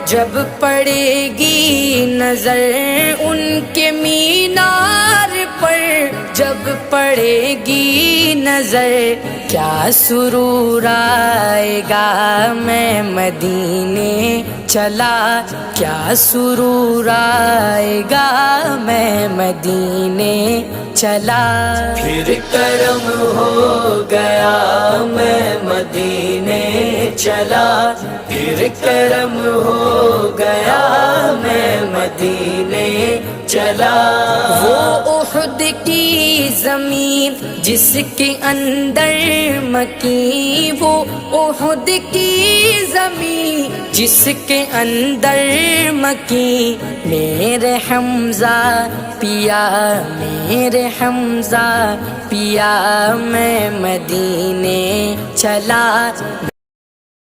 جب پڑے گی نظر ان کے مینار پر، جب پڑے گی نظر کیا سرور آئے گا، میں مدینے چلا کیا سرور آئے گا، میں مدینے چلا۔ پھر کرم ہو گیا میں مدینے چلا، پھر کرم ہو گیا میں مدینے چلا۔ وہ احد کی زمین جس کے اندر مکین، وہ احد کی زمین جس کے اندر مکین، میرے حمزہ پیا میرے حمزہ پیا، میں مدینے چلا۔